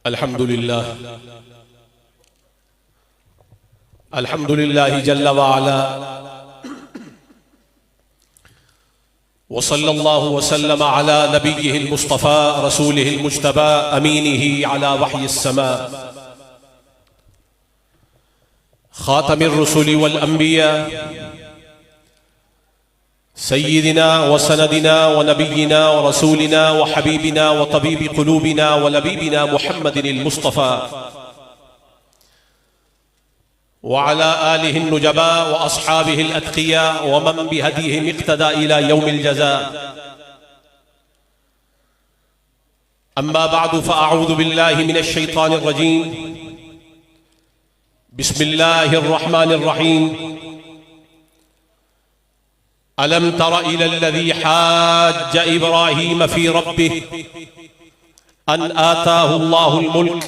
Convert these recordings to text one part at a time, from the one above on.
अल्हम्दुलिल्लाह जल्ल व अला व सल्लल्लाहु व सल्लम अला नबिय्यिहिल मुस्तफ़ा रसूलिहिल मुज्तबा अमीनिही अला वह्यिस समा खातमिर रुसुली वल अंबिया सय्यिदिना व सनदिना व नबिय्यिना व रसूलिना व हबीबिना व तबीबि क़ुलूबिना व लबीबिना मुहम्मदिनिल मुस्तफ़ा व अला आलिहि नुजबा व अस्हाबिहिल अत्क़िया व मन बिहदीहिम इक़्तदा इला यौमिल जज़ा। अम्मा बअदु फ़अऊज़ु बिल्लाहि मिनश शैतानिर रजीम। बिस्मिल्लाहिर रहमानिर रहीम। अलम तर इलल्लज़ी हाज्ज इब्राहीम फ़ी रब्बिहि अन आताहुल्लाहुल मुल्क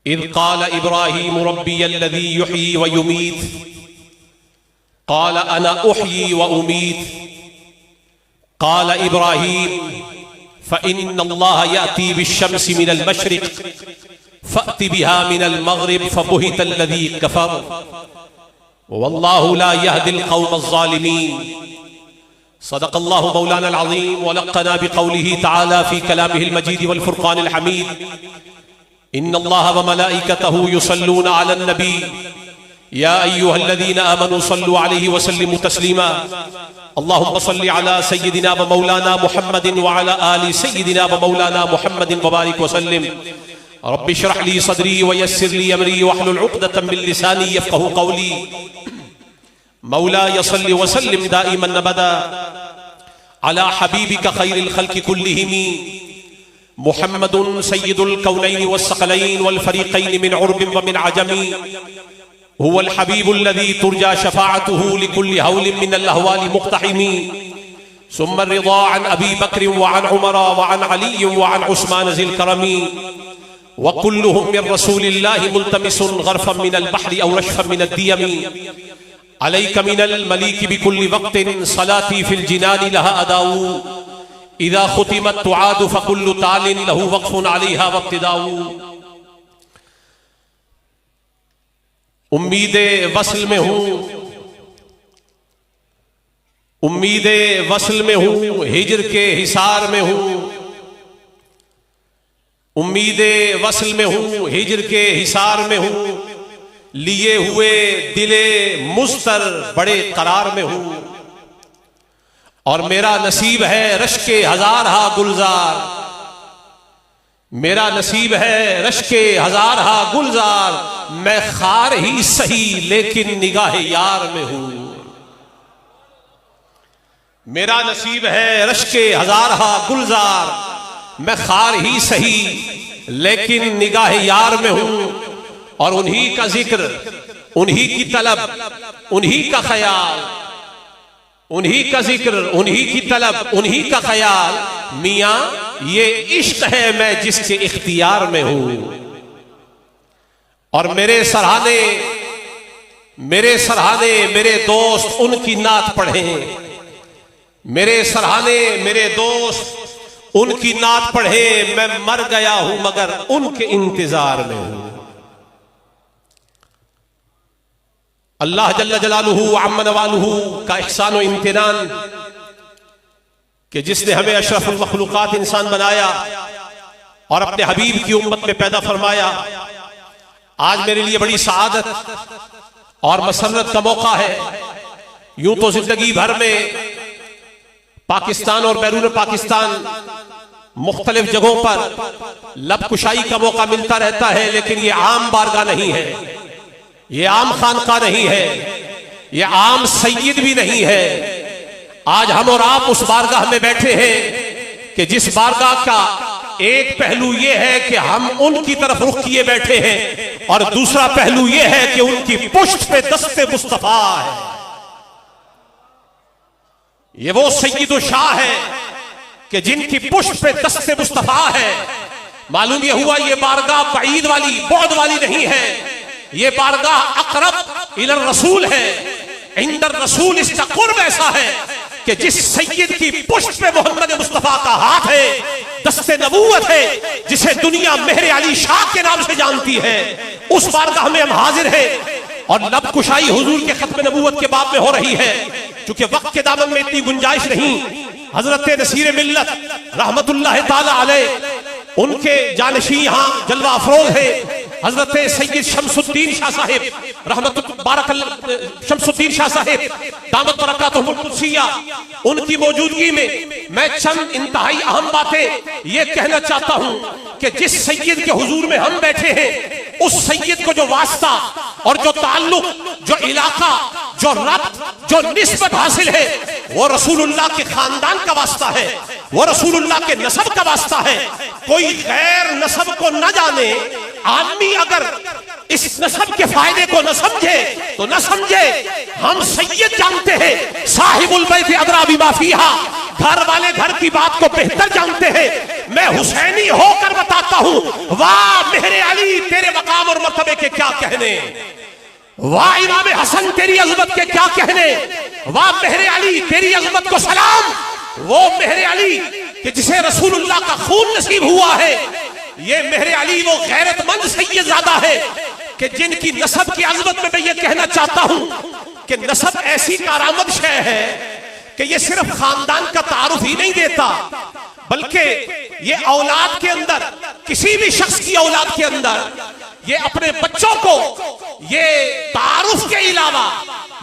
इज़ क़ाल इब्राहीम रब्बियल्लज़ी युह्यी व युमीत क़ाल अना उह्यी व उमीत क़ाल इब्राहीम फ़इन्नल्लाह यअती बिश्शम्सि मिनल मशरिक़ फ़अति बिहा मिनल मग़रिब फ़बुहितल्लज़ी कफ़र वल्लाहु ला यहदिल क़ौमज़ ज़ालिमीन। सदक़ल्लाहु मौलाना अल-अज़ीम व लक़्क़ना बिक़ौलिही तआला फ़ी कलामिहिल मजीद वल फ़ुरक़ानिल हमीद। इन्नल्लाह व मलाइकतहु युसल्लूना अलन नबी या अय्युहल्लज़ीना आमनू सल्लु अलैहि व सल्लिमू तस्लीमा। अल्लाहुम्मा सल्लि अला सय्यिदिना व मौलाना मुहम्मदिन व अला आलि सय्यिदिना व मौलाना मुहम्मदिन व बारिक व सल्लिम। रब्बि इश्रह ली सदरी व यस्सिर ली अमरी वहलुल उक़दतम मिन लिसानी यफ़क़हू क़ौली। मौलाया सल्लि व सल्लिम दाइमन अबदा अला हबीबिका खैरिल खल्क़ि कुल्लिहिम मुहम्मदुन सय्यिदुल कौनैनि वस्सक़लैनि वल फ़रीक़ैनि मिन उर्बिन व मिन अजमी हुवल हबीबुल्लज़ी तुरजा शफ़ाअतुहु लिकुल्लि हौलिन मिनल अहवालि मुक़्तहिमी। सुम्मा रिज़ा अन अबी बकर व अन उमर व अन अली व अन उस्मान ज़िल करमी व कुल्लुहुम मिन रसूलिल्लाहि मुल्तमिसुन ग़रफ़न मिनल बहरि औ रशफ़न मिनद दियमी। अलैका मिनल मलीकि बिकुल्लि वक़्तिन सलाती फ़िल जिनानि लहा अदाउ इज़ा ख़ुतिमत तुआदु फ़कुल्लु तालिन लहू वक़्फ़ुन अलैहा वक़्तिदाउ। उम्मीदे वस्ल में हूँ, उम्मीदे वस्ल में हूँ, हिज्र के हिसार में हूँ। उम्मीदे वस्ल में हूँ, हिज्र के हिसार में हूँ। लिए हुए दिले मुस्तर बड़े करार में हूँ। और मेरा नसीब है रश्के हजार हा गुलजार, मेरा नसीब है रश्के हजार हा गुलजार। मैं खार ही सही लेकिन निगाह यार में हूं। मेरा नसीब है रश्के हजार हा गुलजार, मैं खार ही सही लेकिन निगाह यार में हूं। और उन्हीं का जिक्र, उन्हीं की तलब, उन्हीं का ख्याल, उन्हीं का जिक्र, उन्हीं की तलब, उन्हीं का ख्याल। मियां ये इश्क है मैं जिसके इख्तियार में हूं। और मेरे सराहने मेरे दोस्त उनकी नात पढ़े, मेरे सराहने मेरे दोस्त उनकी नात पढ़े। मैं मर गया हूं मगर उनके इंतजार में हूं। अल्लाह जल्ल जलालुहु अम्मा नवालुहु का इहसान व इम्तिनान कि जिसने हमें अशरफुल मखलूकात इंसान बनाया और अपने हबीब की उम्मत में पैदा फरमाया। आज मेरे लिए बड़ी सआदत और मसरत का मौका है। यूं तो जिंदगी भर में पाकिस्तान और बैरून पाकिस्तान मुख्तलिफ जगहों पर लबकुशाई का मौका मिलता रहता है, लेकिन ये आम बारगाह नहीं है, ये आम खानका नहीं है, ये आम सैयद भी नहीं है। आज हम और आप उस बारगाह में बैठे हैं कि जिस बारगाह का एक पहलू ये है कि हम उनकी तरफ रुख किए बैठे हैं और दूसरा पहलू ये है कि उनकी पुष्ट पे दस्ते मुस्तफा है। ये वो सैयदो शाह है कि जिनकी पुष्ट पे दस्ते मुस्तफा है। मालूम ये हुआ ये बारगाह बईद वाली, बौद वाली नहीं है, ये बारगाह अक़रब इलर रसूल है। इंदर रसूल इसका कुर्ब ऐसा है कि जिस सैयद की पुष्ट पे मोहम्मद मुस्तफा का हाथ है, दस्ते नबूवत है, जिसे दुनिया मेहर अली शाह के नाम से जानती है, उस बारगाह में हम हाजिर है और लब कुशाई हुजूर के खत्म नबूवत के बाब में हो रही है। चूंकि वक्त के दामन में इतनी गुंजाइश नहीं, हजरत नसीर मिल्लत रहमतुल्लाह ताला अलैह उनके जानशी यहाँ जलवा अफरोज है हजरत सैयद शमसुद्दीन शाह साहिब शमसुद्दीन शाह साहिब दामत बरकातुहुल कुद्सिया, उनकी मौजूदगी में मैं चंद इंतहाई अहम बातें ये कहना चाहता हूँ कि जिस सैयद के हुजूर में हम बैठे हैं, उस सैयद को जो वास्ता और जो ताल्लुक, जो इलाका, जो रब्त, जो निस्बत हासिल है, वो रसूलुल्लाह के खानदान का वास्ता है, वो रसूलुल्लाह के नसब का वास्ता है। कोई गैर नसब को न जाने, आदमी अगर इस नसब के फायदे को न समझे तो न समझे। हम सैयद जानते हैं, साहिबुल बैत अदरा बिमा फीहा, घर वाले घर की बात को बेहतर जानते हैं। मैं हुसैनी होकर बताता हूं, वाह मेहरे अली तेरे मकाम और मर्तबे के क्या कहने, वाह इमाम हसन तेरी अजमत के क्या कहने, वाह मेहरे अली तेरी अजमत को सलाम। वो मेहरे अली कि जिसे रसूलुल्लाह का खून नसीब हुआ है, ये मेहरे अली वो गैरतमंद सैयदजादा है कि जिनकी नसब की अजमत में मैं ये कहना चाहता हूं कि नसब ऐसी कारामद शय है कि ये सिर्फ खानदान का तारुफ ही नहीं देता, बल्कि ये औलाद के अंदर, किसी भी शख्स की औलाद के अंदर ये अपने बच्चों को ये तारुफ के अलावा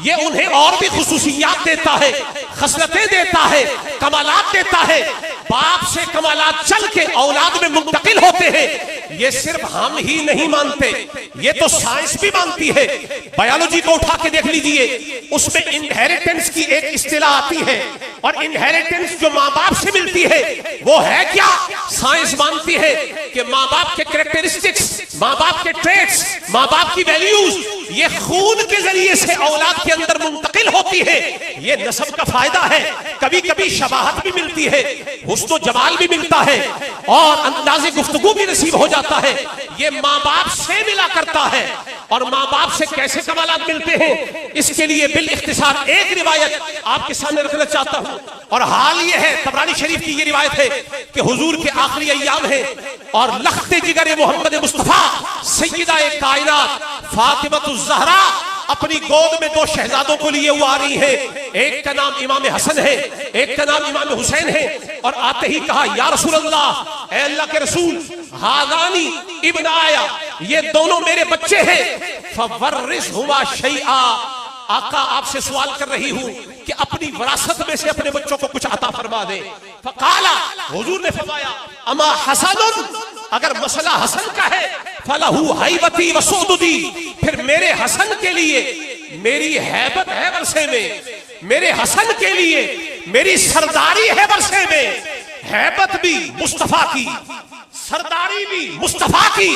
ये उन्हें और भी खुसूसियात देता है, खसलतें देता है, कमालात देता है। बाप से कमालात चल के औलाद में मुंतकिल होते हैं। ये सिर्फ हम ही नहीं मानते, ये तो साइंस भी मानती है। बायोलॉजी को उठा के देख लीजिए, उसमें इनहेरिटेंस की एक इस्तिलाह आती है, और इनहेरिटेंस जो माँ बाप से मिलती है वो है क्या? साइंस मानती है कि माँ बाप के कैरेक्टरिस्टिक्स, माँ बाप के ट्रेट्स, माँ बाप की वैल्यूज ये खून के जरिए से औलाद के अंदर मुंतकिल होती है। ये नस्ब का फायदा है। कभी कभी शबाहत भी मिलती है, हुस्न जमाल भी मिलता है, और अंदाज़े गुफ्तगू भी नसीब हो जाता है। ये माँ बाप से मिला करता है। और माँ बाप से कैसे कमालात मिलते हैं, इसके लिए बिल इख्तिसार एक रिवायत आपके सामने रखना चाहता हूँ। और हाल ये है, तबरानी शरीफ की ये रिवायत है कि हुजूर के आखिरी अय्याम है और लख्ते जिगर मोहम्मद मुस्तफा सैयदा कायनात फातिमतुज़ ज़हरा अपनी गोद में दो शहजादों को लिए वो आ रही है। एक का नाम इमाम हसन है, एक का नाम इमाम हुसैन है। और आते ही कहा, या रसूल अल्लाह, ए अल्लाह के रसूल, हादानी इब्न आया, ये दोनों मेरे बच्चे हैं। फवर्रिसहुमा शैआ, आका आपसे सवाल कर रही हूं कि अपनी विरासत में से अपने बच्चों को कुछ अता फरमा दे। फकाला, हुजूर ने फरमाया, अमा हसनुन, अगर मसला हसन का है, फलहू हैबती व सुदुदी, फिर मेरे हसन के लिए मेरी हैबत है वर्षे में, मेरे हसन के लिए मेरी सरदारी है वर्षे में। हैबत भी मुस्तफा की, सरदारी भी मुस्तफा की।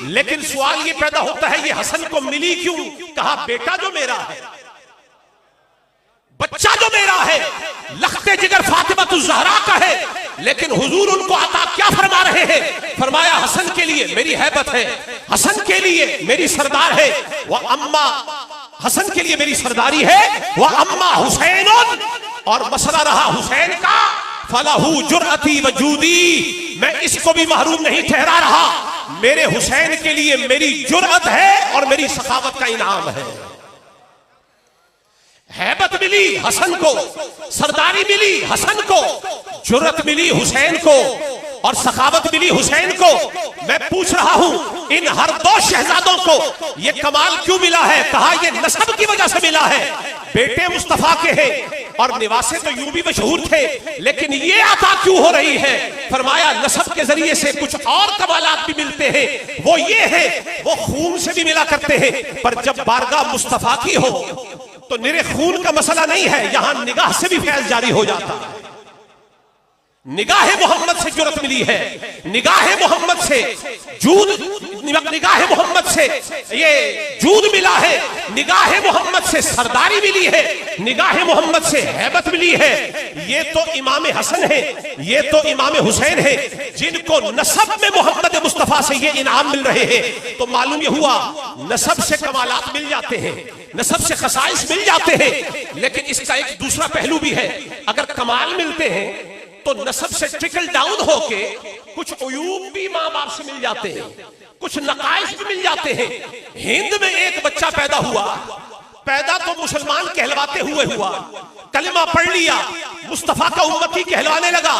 लेकिन सवाल ये पैदा होता है, ये हसन को मिली क्यों? कहा, बेटा जो मेरा है, बच्चा जो मेरा है, लख्ते जिगर फातिमतुज़ ज़हरा का है, लेकिन हुजूर उनको अता क्या फरमा रहे हैं? फरमाया, हसन के लिए मेरी हैबत है, हसन के लिए मेरी सरदार है, वह अम्मा, हसन के लिए मेरी सरदारी है, वह अम्मा हुसैन, और मसला रहा हुसैन का, फलाहू जुर्अती वजूदी, मैं इसको भी महरूम नहीं ठहरा रहा। मेरे हुसैन के लिए मेरी जुर्अत है और मेरी सखावत का इनाम है। हैबत मिली हसन को, सरदारी मिली हसन को, जुर्रत मिली हुसैन को, और सखावत मिली हुसैन को। मैं पूछ रहा हूं, इन हर दो शहजादों को ये कमाल क्यों मिला है? कहा, ये नस्ब की वजह से मिला है। बेटे मुस्तफा के हैं और निवासे तो यूं भी मशहूर थे, लेकिन ये अता क्यों हो रही है? फरमाया, नस्ब के जरिए से कुछ और कमालात भी मिलते हैं। वो ये है, वो खून से भी मिला करते हैं, पर जब बारगाह मुस्तफा की हो तो निरे खून का मसला नहीं है, यहां निगाह से भी फैज जारी हो जाता है। निगाह मोहम्मद से जुर्रत मिली है, निगाह मोहम्मद से जूद निगाह मोहम्मद से ये जूद मिला है, निगाह मोहम्मद से सरदारी मिली है, निगाह मोहम्मद से हैबत मिली है। ये तो इमाम हसन है, ये तो इमाम हुसैन है, जिनको नसब में मोहम्मद मुस्तफा से ये इनाम मिल रहे हैं। तो मालूम ये हुआ नसब से कमालात मिल जाते हैं, नसब से खसाइस मिल जाते हैं, लेकिन इसका एक दूसरा पहलू भी है। अगर कमाल मिलते हैं तो नसब से ट्रिकल डाउन होके कुछ उयूब भी माँ बाप से मिल जाते हैं, कुछ नकाइश भी मिल जाते हैं। हिंद में एक बच्चा पैदा हुआ, पैदा तो मुसलमान कहलवाते हुए हुआ, कलिमा पढ़ लिया, मुस्तफा का उम्मती कहलवाने लगा,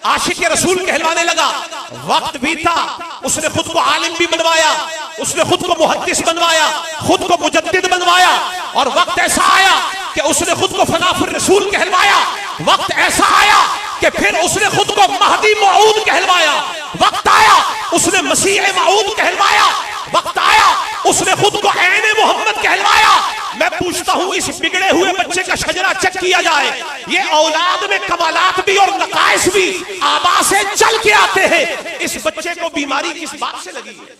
आशिक रसूल कहलवाने लगा। वक्त बीता, उसने खुद को आलिम भी बनवाया, उसने खुद को मुहद्दिस बनवाया, खुद को मुजद्दिद बनवाया, और वक्त ऐसा आया कि उसने खुद को फनाफुर रसूल कहलवाया। वक्त ऐसा आया कि फिर उसने खुद को महदी मऊद कहलवाया। वक्त आया उसने मसीह मऊद कहलवाया। वक्त आया उसने खुद को ऐने मोहम्मद कहलवाया। मैं पूछता हूं, इस बिगड़े हुए बच्चे का शजरा चेक किया जाए, ये औलाद में कमालात भी और नकाइस भी आबा से चल के आते हैं। इस बच्चे को बीमारी किस बात से लगी है?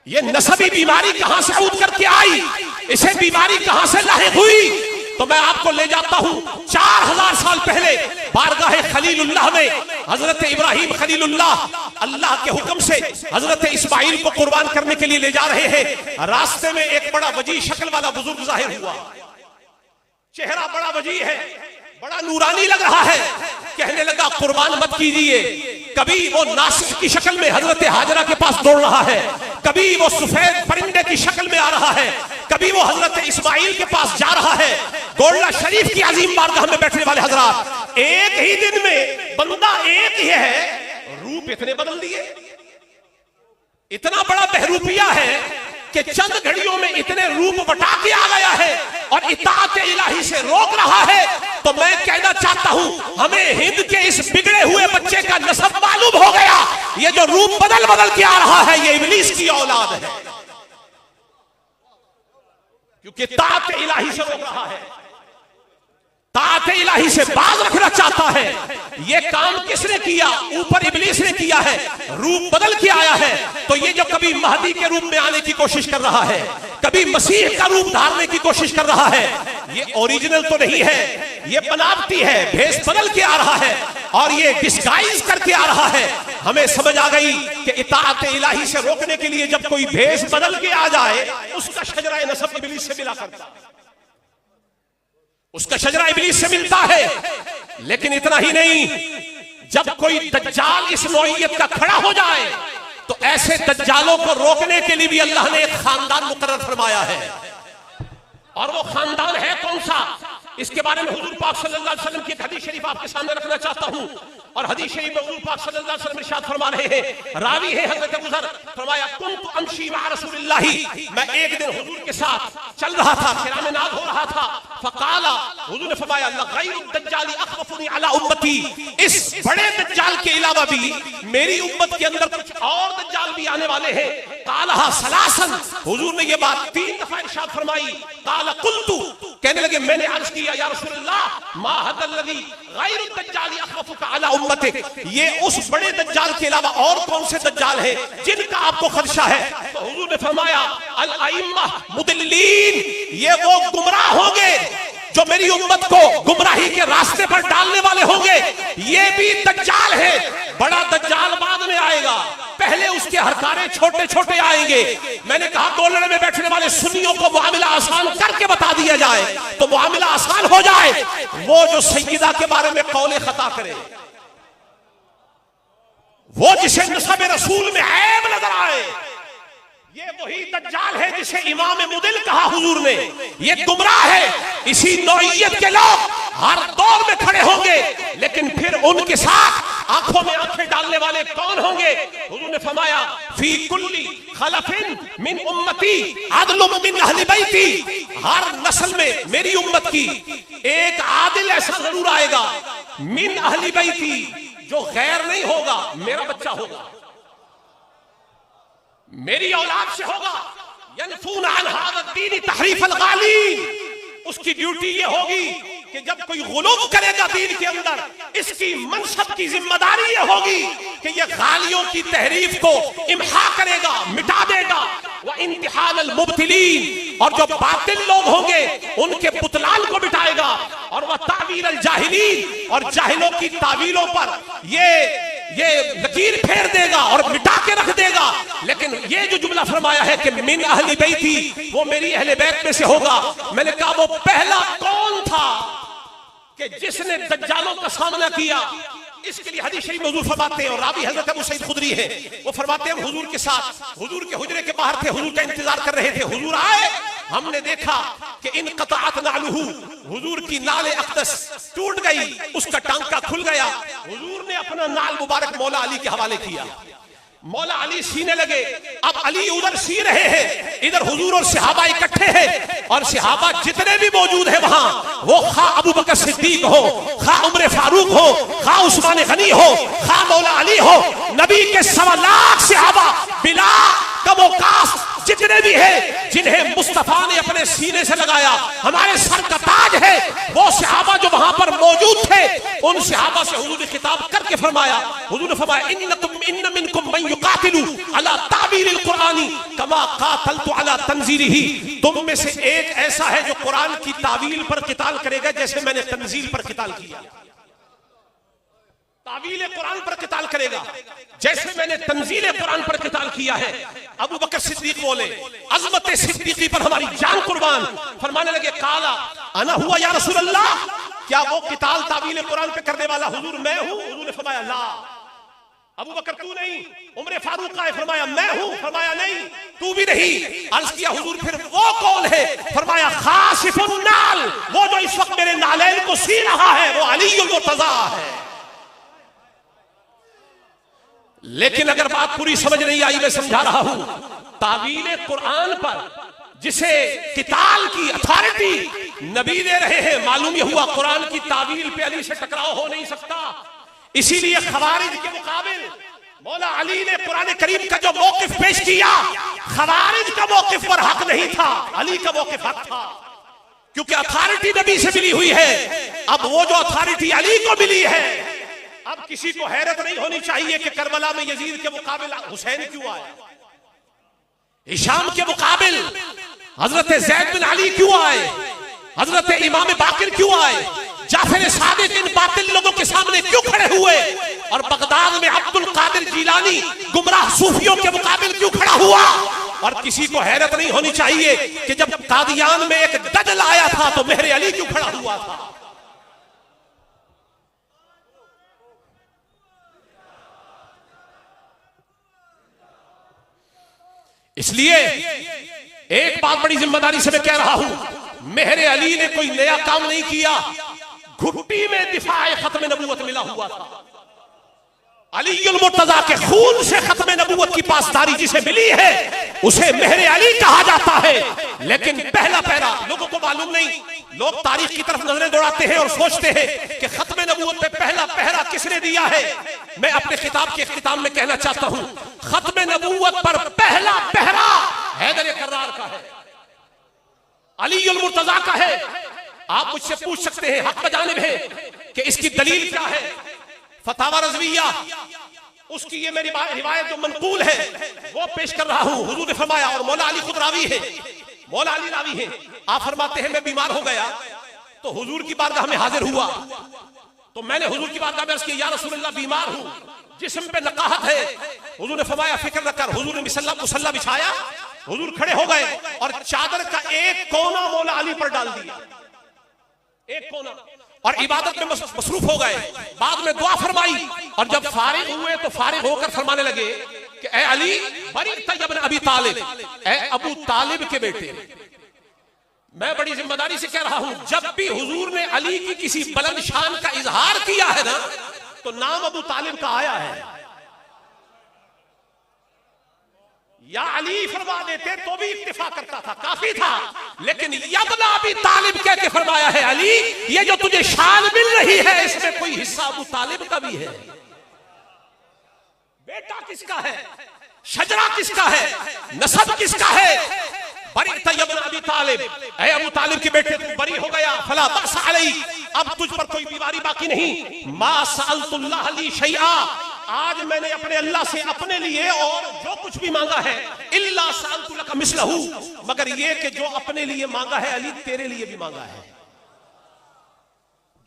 ये नसबी बीमारी कहां से आउट करके आई? इसे बीमारी कहां से लाहिक हुई? तो मैं आपको ले जाता हूं 4000 साल पहले बारगाह खलीलुल्लाह में हजरत इब्राहिम खलीलुल्लाह अल्लाह के हुक्म से हजरत इस्माइल को कुर्बान करने के लिए ले जा रहे हैं। रास्ते में एक बड़ा वजी शक्ल वाला बुजुर्ग जाहिर हुआ, चेहरा बड़ा वजी है, बड़ा नूरानी लग रहा है। कहने लगा कुर्बान मत कीजिए। कभी वो नासिक की शक्ल में हजरत हाजरा के पास दौड़ रहा है, कभी वो सफेद परिंदे की शक्ल में आ रहा है, कभी वो हजरत इस्माइल के पास जा रहा है। गोल्ला शरीफ की अजीम बारगाह में बैठने वाले हजरात, एक ही दिन में बंदा एक ही है, रूप इतने बदल दिए, इतना बड़ा बहरूपिया है कि चंद घड़ियों में इतने रूप बटा के आ गया है और इताअत इलाही से रोक रहा है। तो मैं कहना चाहता हूं, हमें हिंद के इस बिगड़े हुए बच्चे का नसब मालूम हो गया। ये जो रूप बदल बदल के आ रहा है, ये इब्लीस की औलाद है, क्योंकि इताअत इलाही से रोक रहा है, ताअत इलाही से बाज रखना चाहता है। ये काम किसने किया? ऊपर इब्लीस ने किया है, रूप बदल के आया है। तो ये जो कभी महदी के रूप में आने की कोशिश कर रहा है, कभी मसीह का रूप धारने की कोशिश कर रहा है, ये ओरिजिनल तो नहीं है, ये बनावटी है, भेष बदल के आ रहा है और ये डिस्गाइज करके आ रहा है। हमें समझ आ गई कि इताअत इलाही से रोकने के लिए जब कोई भेष बदल के आ जाए, उसका शजरा नसब इब्लीस से मिला करता है, उसका शजरा इब्लीस से मिलता है। लेकिन इतना ही नहीं, जब कोई दज्जाल इस नौइयत का खड़ा हो जाए तो ऐसे दज्जालों को रोकने के लिए भी अल्लाह ने एक खानदान मुकर्रर फरमाया है। और वो खानदान है कौन सा? इसके बारे में हुजूर पाक सल्लल्लाहु अलैहि वसल्लम की हदीस शरीफ आपके सामने रखना चाहता हूं। और हदीस शरीफ में हुजूर पाक सल्लल्लाहु अलैहि वसल्लम इरशाद फरमा रहे हैं, रावी है हजरत अबू ज़र, फरमाया कुन्तु अमशी मअ रसूलिल्लाही, मैं एक दिन हुजूर के साथ चल रहा था, किरामे नाग हो रहा था। फकाला, हुजूर ने फरमाया लगैरु दज्जाली अखवफुनी अला उम्मती, इस बड़े दज्जाल के अलावा भी मेरी उम्मत के अंदर कुछ और दज्जाल भी आने वाले हैं। कालहा सलासन, हुजूर ने ये बात 3 दफा इरशाद फरमाई। काला कुल्तु, कहने लगे मैंने अर्ज किया या रसूलल्लाह मा हदल्लज़ी गैरु दज्जाली अखवफुका अला उम्मतिक, ये उस बड़े दज्जाल के अलावा और कौन से दज्जाल हैं जिनका आपको खदशा है? तो हुजूर ने फरमाया अल अइम्मा मुदल्लीन, ये वो गुमराह होंगे जो मेरी उम्मत को गुमराही के रास्ते पर डालने वाले होंगे। ये भी दज्जाल है, बड़ा दज्जाल बाद में आएगा, पहले उसके हरकारे छोटे छोटे आएंगे। मैंने कहा गोलड़े में बैठने वाले सुन्नियों को मामला आसान करके बता दिया जाए तो मामला आसान हो जाए। वो जो सैयदा के बारे में कौले खता करे, वो जिसे नसब रसूल में ऐब नजर आए, ये वही दज्जाल है जिसे इमाम मुदिल कहा हुजूर ने। ये गुमराह है। इसी नौइयत के लोग हर दौर में खड़े होंगे, लेकिन फिर उनके साथ आंखों में आंखें डालने वाले कौन होंगे? हुजूर ने फरमाया फी कुल्ली खलफिन मिन उम्मती अदलुम मिन अहली बैती, हर नस्ल में मेरी उम्मत की एक आदिल ऐसा जरूर आएगा, मिन अहली बैती, जो गैर नहीं होगा, मेरा बच्चा होगा, मेरी औलाद से होगा। यनफून अन हाज़ा दीन तहरीफ अल गाली, उसकी ड्यूटी ये होगी कि जब कोई गुलूम करेगा दीन के अंदर, इसकी मनसब की जिम्मेदारी ये होगी कि ये गालियों की तहरीफ को इम्हा करेगा, मिटा देगा। व इंतिहाल अल मुब्तिलीन, और जो बातिल लोग होंगे उनके बुतलान को मिटाएगा। और वह तावील अल जाहिलीन, और जाहिलों की तावीलों पर ये लकीर फेर देगा और मिटा के रख देगा। लेकिन ये जो जुमला फरमाया है कि मिन अहली बैती, वो मेरी अहले बैत में से होगा, मैंने कहा वो पहला कौन था कि जिसने दज्जालों का सामना किया? इसके लिए हदीस शरीफ में हुजूर फरमाते हैं, और रावी हजरत अबू सईद खुदरी है, वो फरमाते हैं हुजूर के साथ, हुजूर के हुजरे के बाहर थे, हुजूर का इंतजार कर रहे थे। हुजूर आए, हमने देखा कि इन क़ताअत नालुहु, हुजूर की नाले अक़दस टूट गई, उसका टांका खुल गया। हुजूर ने अपना नाल मुबारक मौला अली के हवाले किया, मौला अली सीने लगे। अब अली उधर सी रहे हैं, इधर हुजूर और सहाबा इकट्ठे हैं, और सहाबा जितने भी मौजूद हैं वहां, वो खा अबू बकर सिद्दीक हो, खा उमर फारूक हो, खा उस्मान गनी हो, खा मौला अली हो, नबी के 1.25 लाख सहाबा बिला कमोकास जितने भी हैं, जिन्हें मुस्तफा ने अपने सीने से लगाया, हमारे सर का ताज है, वो सहाबा जो वहां पर मौजूद थे, उन सहाबा से हुजूर ने खिताब करके फरमाया, हुजूर ने फरमाया इन्न मिनकुम मन युकातिलु अला ताबीरिल कुरानी कमा कातलतु अला तंजीलिही, तुम में से एक ऐसा है जो कुरान की तावील पर किताल करेगा जैसे मैंने तंजील पर किताल किया। तावील कुरान पर किताल करेगा जैसे मैंने तंजील कुरान पर किताल किया है। अबू बकर सिद्दीक बोले, अज़मत सिद्दीकी पर हमारी जान कुर्बान। फरमाने लगे, काला अना हुआ या रसूल अल्लाह, क्या वो किताल तावील कुरान पे करने वाला हुजूर मैं हूं? हुजूर ने फरमाया ला। अबू बकर तू नहीं? उमर फारूक का, फरमाया मैं हूं। फरमाया नहीं तू भी नहीं। अर्ज किया हुजूर फिर वो कौन है? फरमाया खासिफुन नाल, वो जो इस वक्त मेरे नालैन को सी रहा है वो अलीयुल मुर्तजा है। लेकिन अगर बात पूरी समझ नहीं आई, मैं समझा रहा हूं, तावील कुरान पर जिसे किताल की अथॉरिटी नबी दे रहे हैं, मालूम यह हुआ कुरान की तावील पे अली से टकराव हो नहीं सकता। इसीलिए खवारिज के मुकाबिल मौला अली ने कुरान करीम का जो मौकिफ पेश किया, खवारिज का मौकिफ पर हक नहीं था, अली का मौकिफ हक था, क्योंकि अथॉरिटी नबी से मिली हुई है। अब वो जो अथॉरिटी अली को मिली है, अब किसी को हैरत नहीं होनी चाहिए कि करबला में यजीद के मुकाबिल हुसैन क्यों आया, हिशाम के मुकाबिल हजरत ज़ैद बिन अली क्यों आए, हजरत इमाम बाकिर क्यों आए, जाफर सादिक इन बातिल लोगों के सामने क्यों खड़े हुए, और बगदाद में अब्दुल कादिर जीलानी गुमराह सूफियों के मुकाबिल क्यों खड़ा हुआ। और किसी को हैरत नहीं होनी चाहिए कि जब कादियान में एक दजल आया था तो मेहर अली क्यों खड़ा हुआ था। इसलिए एक बात बड़ी जिम्मेदारी से मैं कह रहा हूं, मेहर अली ने कोई नया काम नहीं किया, घुट्टी में दिफाए खत्म नबूवत मिला हुआ था। अलीयुल मुर्तजा के खून से खत्म नबूवत की पासदारी जिसे मिली है उसे मेहर अली कहा जाता है। लेकिन पहला पहरा लोगों को मालूम नहीं, लोग तारीख की तरफ नजरें दौड़ाते हैं और सोचते हैं कि खत्म नबूवत पे पहला पहरा किसने दिया है। मैं अपने किताब के इख्तिताम में कहना चाहता हूं, खत्म नबूवत पर पहला पहरा हैदर कर्रार का है, अलीयुल मुर्तजा का है। आप मुझसे पूछ सकते हैं, हक जानिब है कि इसकी दलील क्या है। फतावा रज़विया, उसकी ये मेरी रिवायत जो मनकूल है वो पेश कर रहा हूं। हुजूर ने फरमाया, और मौला अली खुद रावी है, मौला अली रावी है, आप फरमाते हैं मैं बीमार हो गया तो हुजूर की बारगाह में हाजिर हुआ, तो मैंने हुजूर की बारगाह में अर्ज़ किया, या रसूलल्लाह बीमार हूं, जिस्म पे नकाहत है। हुजूर ने फरमाया फिक्र न कर। हुजूर ने मुसल्ला बिछाया, हुजूर खड़े हो गए और चादर का एक कोना मौला अली पर डाल दिया, एक कोना, और इबादत में मसरूफ हो गए। बाद में दुआ फरमाई, और जब फारिग हुए तो फारिग होकर फरमाने लगे कि ए अली बरीअत इब्न अबी तालिब, ए अबू तालिब के बेटे, मैं बड़ी जिम्मेदारी से कह रहा हूं, जब भी हुजूर ने अली की किसी बुलंद शान का इजहार किया है ना, तो नाम अबू तालिब का आया है। या अली फरमा देते तो भी इक्तिफा करता था, काफी था, लेकिन यब्ना अबी तालिब कह के फरमाया है, अली ये जो तुझे शान मिल रही है इसमें कोई हिस्सा अबू तालिब का भी है। बेटा किसका है, शजरा किसका है, नसब किसका है। बरीअत इब्न अबी तालिब, ऐ अबू तालिब के बेटे तू बरी हो गया, फला बअस अलैक, अब तुझ पर कोई बीमारी बाकी नहीं। मा सअलतुल्लाह ली शैआ, आज मैंने अपने अल्लाह से अपने लिए और जो कुछ भी मांगा है, इल्ला सअलतु लका मिसलहू, मगर ये कि जो अपने लिए मांगा है अली तेरे लिए भी मांगा है।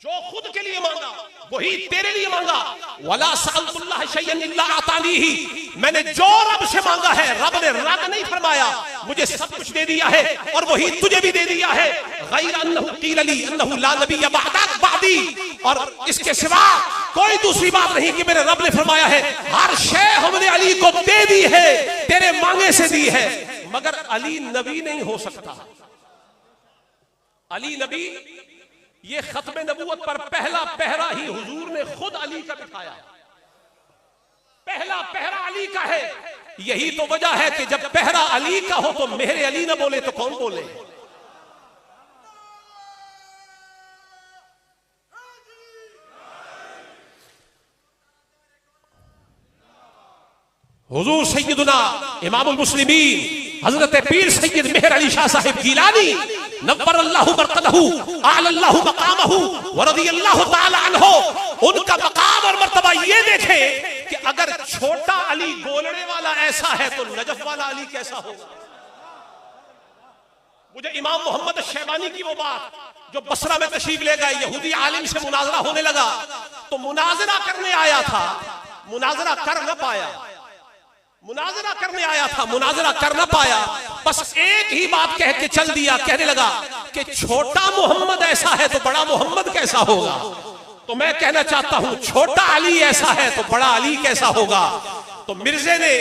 जो खुद के लिए मांगा वही तेरे लिए मांगा। वला सअलतुल्लाह शैअन इल्ला आतानीही, मैंने जो रब से मांगा है रब ने रद नहीं फरमाया, मुझे सब कुछ दे दिया है और वही तुझे भी दे दिया है। गैर अन्नहु क़ील ली अन्नहु ला नबिय्य बादी, और इसके सिवा कोई दूसरी बात नहीं कि मेरे रब ने फरमाया है हर शय हमने अली को दे दी है, तेरे मांगे से दी है, मगर अली नबी नहीं हो सकता। अली नबी, ये खत्म नबूवत पर पहला पहरा ही हुजूर ने खुद अली का बिठाया। पहला पहरा अली का है। यही तो वजह है कि जब पहरा अली का हो तो मेरे अली ना बोले तो कौन बोले। हुजूर सैयदुना इमामुल मुस्लिमीन हजरत पीर सैयद मेहर अली शाह साहिब गिलानी नव्वरल्लाहु मरकदहू आलल्लाहु मकामहू व रदियल्लाहु ताला अन्हु, उनका मकाम और मर्तबा ये देखे कि अगर छोटा अली बोलने वाला ऐसा है तो नजफ वाला अली कैसा होगा। मुझे इमाम मोहम्मद शैबानी की वो बात जो बसरा में तशरीफ ले गए, यहूदी आलिम से मुनाजरा होने लगा तो मुनाजरा करने आया था, मुनाजरा कर न पाया, मुनाजरा करने आया था, मुनाजरा कर ना पाया, बस एक ही बात कह के चल दिया। कहने लगा कि छोटा मोहम्मद ऐसा है तो बड़ा मोहम्मद कैसा होगा। तो मैं कहना चाहता हूं छोटा अली ऐसा है तो बड़ा अली कैसा होगा। तो मिर्जे ने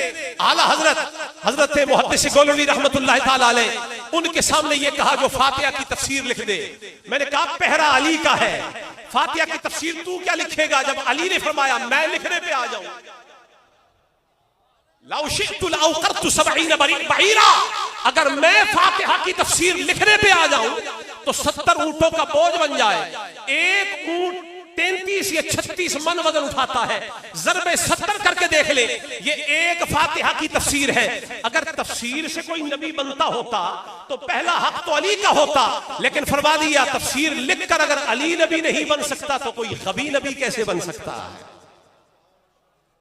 आला हजरत मुहद्दिस गोलवी रहमतुल्लाह ताला अलैह उनके सामने ये कहा जो फातिहा की तफसीर लिख दे। मैंने कहा पहरा अली का है, फातिहा की तफसीर तू क्या लिखेगा जब अली ने फरमाया मैं लिखने पे आ जाऊं। अगर मैं फातिहा की तफसीर लिखने पे आ जाऊं तो 70 ऊंटों का बोझ बन जाए। एक ऊंट 33 या 36 मन वजन उठाता है, ज़रबे 70 करके देख ले, ये एक फातिहा की तफसीर है। अगर तफसीर से कोई नबी बनता होता तो पहला हक तो अली का होता, लेकिन फरमा दिया तफसीर लिखकर अगर अली नबी नहीं बन सकता तो कोई गबी नबी कैसे बन सकता है।